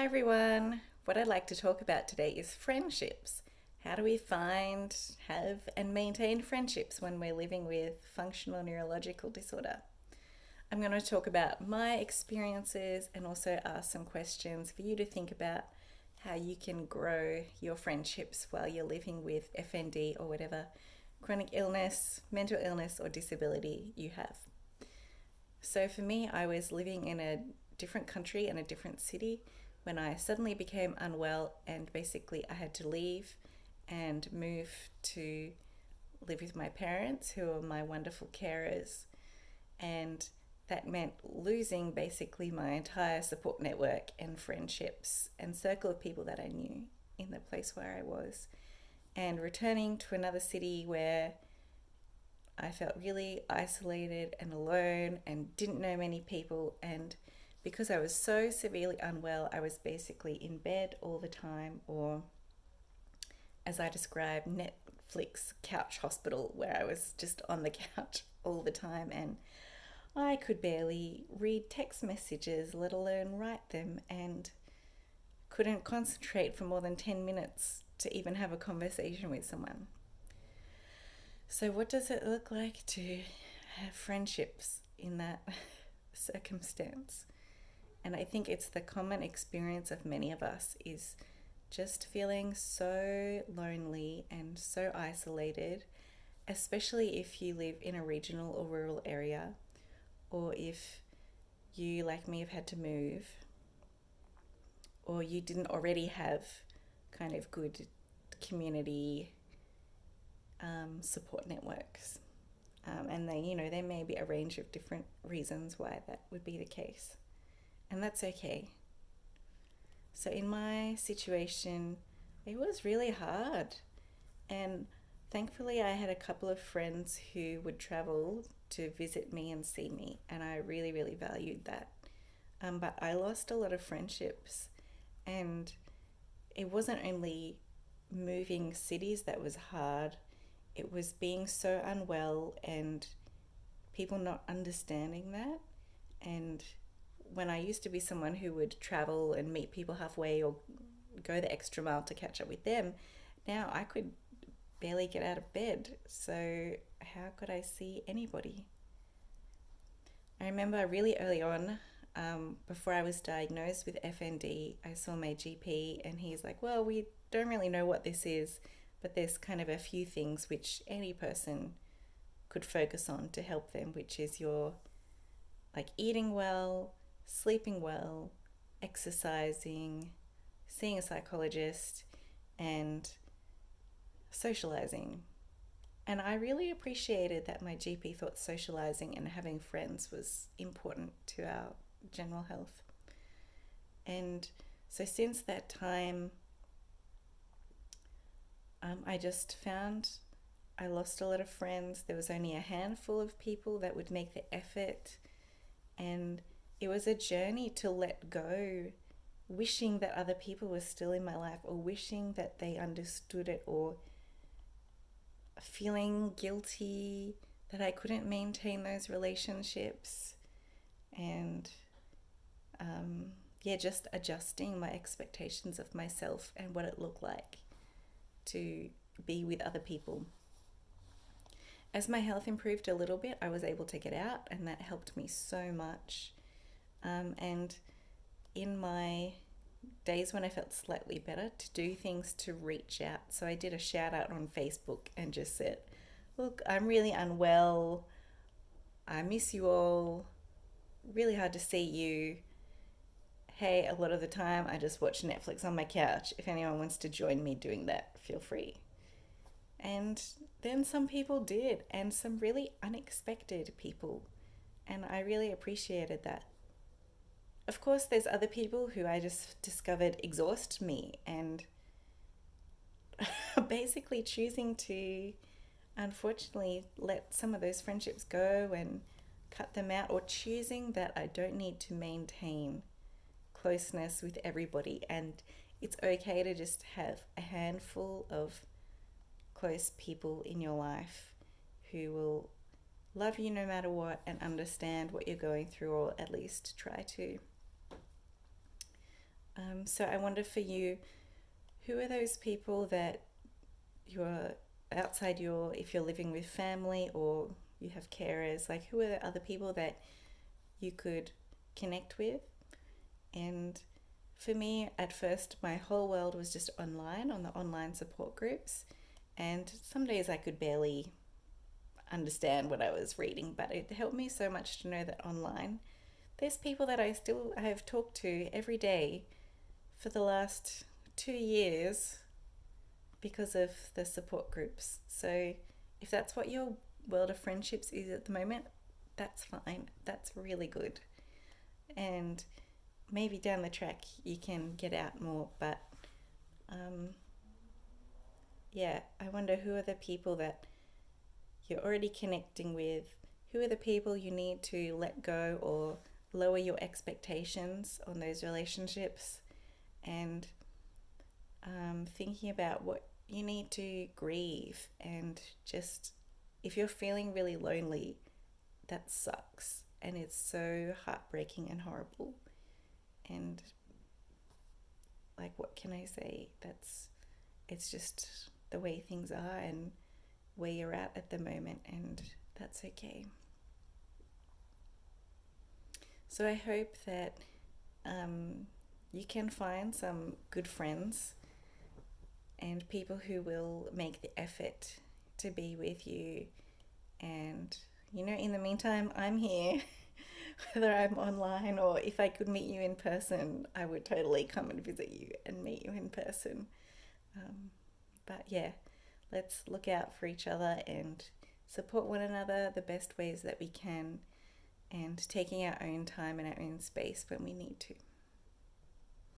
Hi everyone. What I'd like to talk about today is friendships. How do we find, have, and maintain friendships when we're living with functional neurological disorder? I'm going to talk about my experiences and also ask some questions for you to think about how you can grow your friendships while you're living with FND or whatever chronic illness, mental illness, or disability you have. So for me, I was living in a different country and a different city when I suddenly became unwell, and basically I had to leave and move to live with my parents, who are my wonderful carers. And that meant losing basically my entire support network and friendships and circle of people that I knew in the place where I was, and returning to another city where I felt really isolated and alone and didn't know many people. And because I was so severely unwell, I was basically in bed all the time, or as I describe, Netflix couch hospital, where I was just on the couch all the time, and I could barely read text messages, let alone write them, and couldn't concentrate for more than 10 minutes to even have a conversation with someone. So, what does it look like to have friendships in that circumstance? And I think it's the common experience of many of us is just feeling so lonely and so isolated, especially if you live in a regional or rural area, or if you, like me, have had to move, or you didn't already have kind of good community support networks. And there may be a range of different reasons why that would be the case. And that's okay. So in my situation, it was really hard. And thankfully, I had a couple of friends who would travel to visit me and see me. And I really, really valued that. But I lost a lot of friendships. And it wasn't only moving cities that was hard, it was being so unwell and people not understanding that. And when I used to be someone who would travel and meet people halfway or go the extra mile to catch up with them, now I could barely get out of bed. So, how could I see anybody? I remember really early on, before I was diagnosed with FND, I saw my GP and he's like, well, we don't really know what this is, but there's kind of a few things which any person could focus on to help them, which is your like eating well, sleeping well, exercising, seeing a psychologist, and socializing. And I really appreciated that my GP thought socializing and having friends was important to our general health. And so since that time, I just found I lost a lot of friends. There was only a handful of people that would make the effort, and it was a journey to let go, wishing that other people were still in my life, or wishing that they understood it, or feeling guilty that I couldn't maintain those relationships. And just adjusting my expectations of myself and what it looked like to be with other people. As my health improved a little bit, I was able to get out, and that helped me so much. And in my days when I felt slightly better, to do things to reach out. So I did a shout out on Facebook and just said, look, I'm really unwell. I miss you all. Really hard to see you. Hey, a lot of the time I just watch Netflix on my couch. If anyone wants to join me doing that, feel free. And then some people did, and some really unexpected people. And I really appreciated that. Of course, there's other people who I just discovered exhaust me, and basically choosing to, unfortunately, let some of those friendships go and cut them out, or choosing that I don't need to maintain closeness with everybody, and it's okay to just have a handful of close people in your life who will love you no matter what and understand what you're going through, or at least try to. So I wonder for you, who are those people that you're outside your, if you're living with family or you have carers, like who are the other people that you could connect with? And for me, at first, my whole world was just online, on the online support groups. And some days I could barely understand what I was reading, but it helped me so much to know that online, there's people that I have talked to every day for the last 2 years because of the support groups. So if that's what your world of friendships is at the moment, that's fine. That's really good. And maybe down the track you can get out more, but um, yeah, I wonder who are the people that you're already connecting with, who are the people you need to let go or lower your expectations on those relationships, and thinking about what you need to grieve. And just, if you're feeling really lonely, that sucks and it's so heartbreaking and horrible. And like, what can I say? It's just the way things are and where you're at the moment, and that's okay. So I hope that you can find some good friends and people who will make the effort to be with you. And, in the meantime, I'm here. Whether I'm online or if I could meet you in person, I would totally come and visit you and meet you in person. But yeah, let's look out for each other and support one another the best ways that we can, and taking our own time and our own space when we need to.